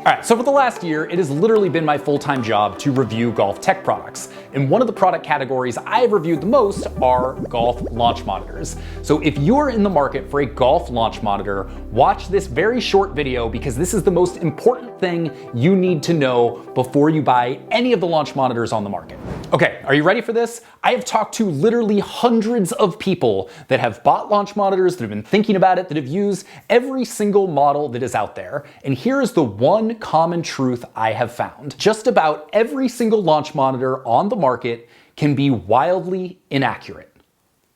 Alright, so for the last year, it has literally been my full-time job to review golf tech products. And one of the product categories I have reviewed the most are golf launch monitors. So if you're in the market for a golf launch monitor, watch this very short video because this is the most important thing you need to know before you buy any of the launch monitors on the market. Okay, are you ready for this? I have talked to literally hundreds of people that have bought launch monitors, that have been thinking about it, that have used every single model that is out there. And here is the one common truth I have found. Just about every single launch monitor on the market can be wildly inaccurate.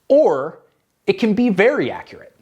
Or it can be very accurate.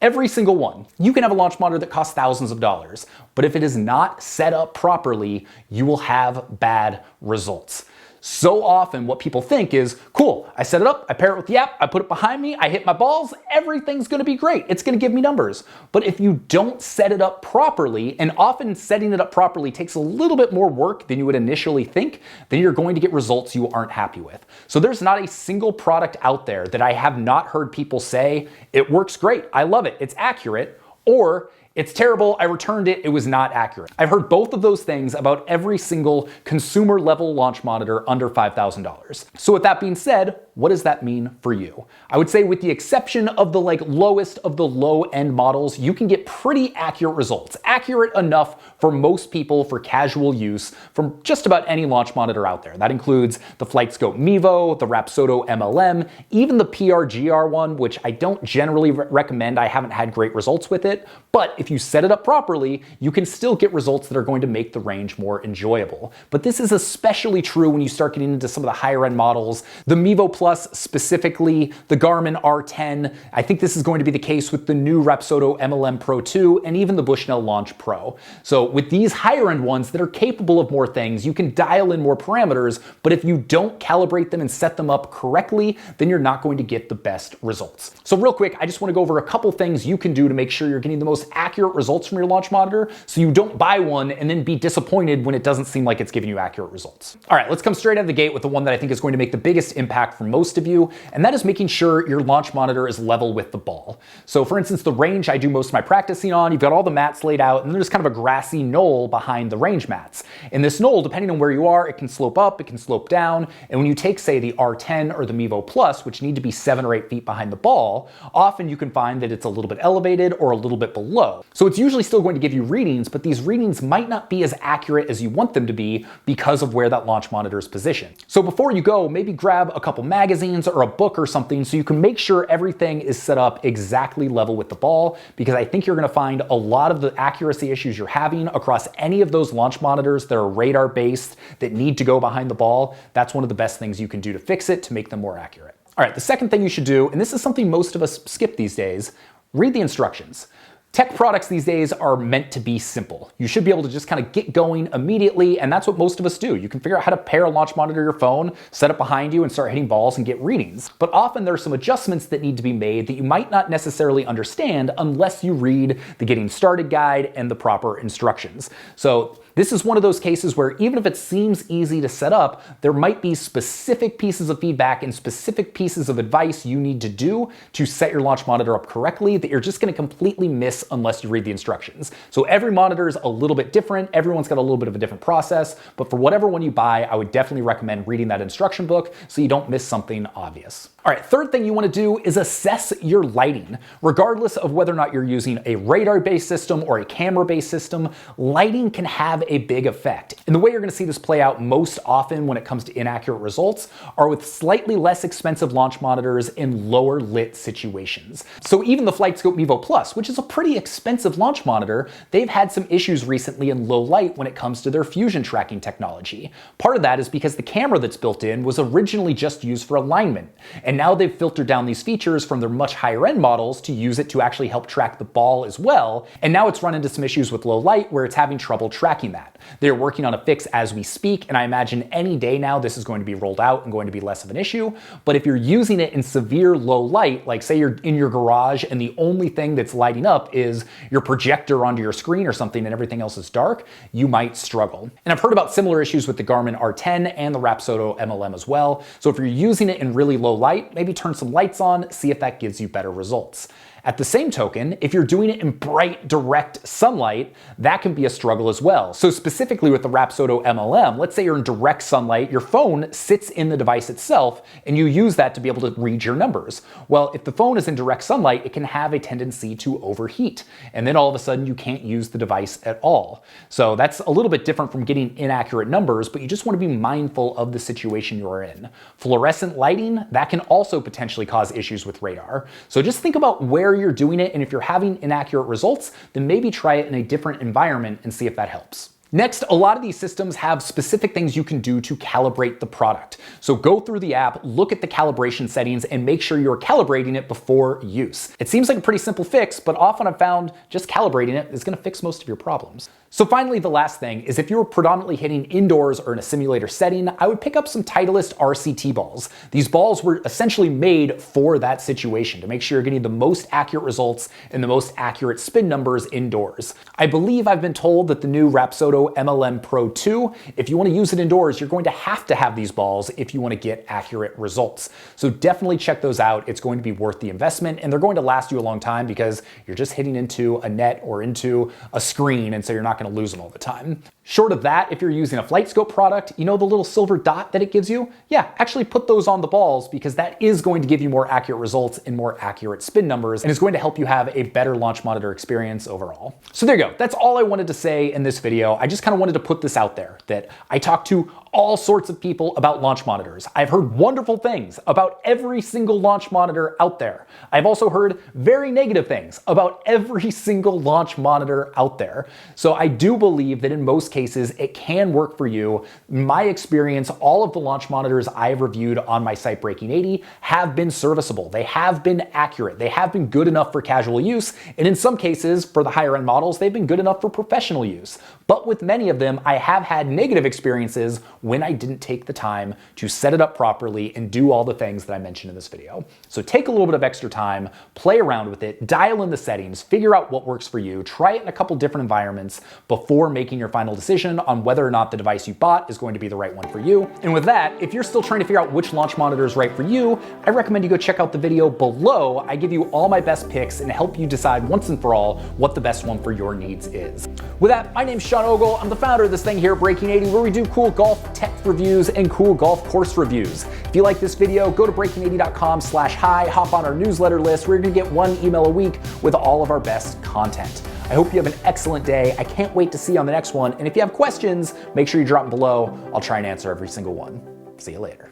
Every single one. You can have a launch monitor that costs thousands of dollars, but if it is not set up properly, you will have bad results. So often what people think is, cool, I set it up, I pair it with the app, I put it behind me, I hit my balls, everything's gonna be great. It's gonna give me numbers. But if you don't set it up properly, and often setting it up properly takes a little bit more work than you would initially think, then you're going to get results you aren't happy with. So there's not a single product out there that I have not heard people say, it works great, I love it, it's accurate, or it's terrible, I returned it, it was not accurate. I've heard both of those things about every single consumer level launch monitor under $5,000. So with that being said, what does that mean for you? I would say with the exception of the lowest of the low end models, you can get pretty accurate results. Accurate enough for most people for casual use from just about any launch monitor out there. That includes the FlightScope Mevo, the Rapsodo MLM, even the PRGR one, which I don't generally recommend. I haven't had great results with it, but if you set it up properly, you can still get results that are going to make the range more enjoyable. But this is especially true when you start getting into some of the higher end models, the Mevo Plus specifically, the Garmin R10. I think this is going to be the case with the new Rapsodo MLM Pro 2 and even the Bushnell Launch Pro. So with these higher end ones that are capable of more things, you can dial in more parameters, but if you don't calibrate them and set them up correctly, then you're not going to get the best results. So real quick, I just want to go over a couple things you can do to make sure you're getting the most accurate results from your launch monitor so you don't buy one and then be disappointed when it doesn't seem like it's giving you accurate results. All right, let's come straight out of the gate with the one that I think is going to make the biggest impact for most of you, and that is making sure your launch monitor is level with the ball. So for instance, the range I do most of my practicing on, you've got all the mats laid out and there's kind of a grassy knoll behind the range mats. And this knoll, depending on where you are, it can slope up, it can slope down, and when you take, say, the R10 or the Mevo Plus, which need to be 7 or 8 feet behind the ball, often you can find that it's a little bit elevated or a little bit below. So it's usually still going to give you readings, but these readings might not be as accurate as you want them to be because of where that launch monitor is positioned. So before you go, maybe grab a couple magazines or a book or something so you can make sure everything is set up exactly level with the ball, because I think you're going to find a lot of the accuracy issues you're having across any of those launch monitors that are radar based that need to go behind the ball. That's one of the best things you can do to fix it, to make them more accurate. All right, the second thing you should do, and this is something most of us skip these days, read the instructions. Tech products these days are meant to be simple. You should be able to just kind of get going immediately, and that's what most of us do. You can figure out how to pair a launch monitor to your phone, set it behind you, and start hitting balls and get readings. But often there are some adjustments that need to be made that you might not necessarily understand unless you read the Getting Started guide and the proper instructions. So this is one of those cases where even if it seems easy to set up, there might be specific pieces of feedback and specific pieces of advice you need to do to set your launch monitor up correctly that you're just going to completely miss unless you read the instructions. So every monitor is a little bit different. Everyone's got a little bit of a different process, but for whatever one you buy, I would definitely recommend reading that instruction book so you don't miss something obvious. All right, third thing you want to do is assess your lighting. Regardless of whether or not you're using a radar-based system or a camera-based system, lighting can have a big effect. And the way you're going to see this play out most often when it comes to inaccurate results are with slightly less expensive launch monitors in lower lit situations. So even the FlightScope Mevo Plus, which is a pretty expensive launch monitor, they've had some issues recently in low light when it comes to their fusion tracking technology. Part of that is because the camera that's built in was originally just used for alignment. And now they've filtered down these features from their much higher end models to use it to actually help track the ball as well. And now it's run into some issues with low light where it's having trouble tracking that. They're working on a fix as we speak, and I imagine any day now this is going to be rolled out and going to be less of an issue. But if you're using it in severe low light, like say you're in your garage and the only thing that's lighting up is your projector onto your screen or something and everything else is dark, you might struggle. And I've heard about similar issues with the Garmin R10 and the Rapsodo MLM as well. So if you're using it in really low light, maybe turn some lights on, see if that gives you better results. At the same token, if you're doing it in bright, direct sunlight, that can be a struggle as well. So specifically with the Rapsodo MLM, let's say you're in direct sunlight, your phone sits in the device itself, and you use that to be able to read your numbers. Well, if the phone is in direct sunlight, it can have a tendency to overheat, and then all of a sudden you can't use the device at all. So that's a little bit different from getting inaccurate numbers, but you just want to be mindful of the situation you're in. Fluorescent lighting, that can also potentially cause issues with radar. So just think about where you're doing it, and if you're having inaccurate results, then maybe try it in a different environment and see if that helps. Next, a lot of these systems have specific things you can do to calibrate the product. So go through the app, look at the calibration settings, and make sure you're calibrating it before use. It seems like a pretty simple fix, but often I've found just calibrating it is going to fix most of your problems. So finally, the last thing is if you're predominantly hitting indoors or in a simulator setting, I would pick up some Titleist RCT balls. These balls were essentially made for that situation to make sure you're getting the most accurate results and the most accurate spin numbers indoors. I believe I've been told that the new Rapsodo MLM Pro 2, if you want to use it indoors, you're going to have these balls if you want to get accurate results. So definitely check those out. It's going to be worth the investment, and they're going to last you a long time because you're just hitting into a net or into a screen, and so you're not going to lose them all the time. Short of that, if you're using a FlightScope product, you know the little silver dot that it gives you? Yeah, actually put those on the balls because that is going to give you more accurate results and more accurate spin numbers, and is going to help you have a better launch monitor experience overall. So there you go. That's all I wanted to say in this video. I just kind of wanted to put this out there that I talked to all sorts of people about launch monitors. I've heard wonderful things about every single launch monitor out there. I've also heard very negative things about every single launch monitor out there. So I do believe that in most cases it can work for you. In my experience, all of the launch monitors I've reviewed on my site Breaking 80 have been serviceable. They have been accurate. They have been good enough for casual use. And in some cases, for the higher end models, they've been good enough for professional use. But with many of them, I have had negative experiences when I didn't take the time to set it up properly and do all the things that I mentioned in this video. So take a little bit of extra time, play around with it, dial in the settings, figure out what works for you, try it in a couple different environments before making your final decision on whether or not the device you bought is going to be the right one for you. And with that, if you're still trying to figure out which launch monitor is right for you, I recommend you go check out the video below. I give you all my best picks and help you decide once and for all what the best one for your needs is. With that, my name's Sean Ogle. I'm the founder of this thing here, Breaking 80, where we do cool golf tech reviews and cool golf course reviews. If you like this video, go to breaking80.com/hi, hop on our newsletter list. We're gonna get one email a week with all of our best content. I hope you have an excellent day. I can't wait to see you on the next one. And if you have questions, make sure you drop them below. I'll try and answer every single one. See you later.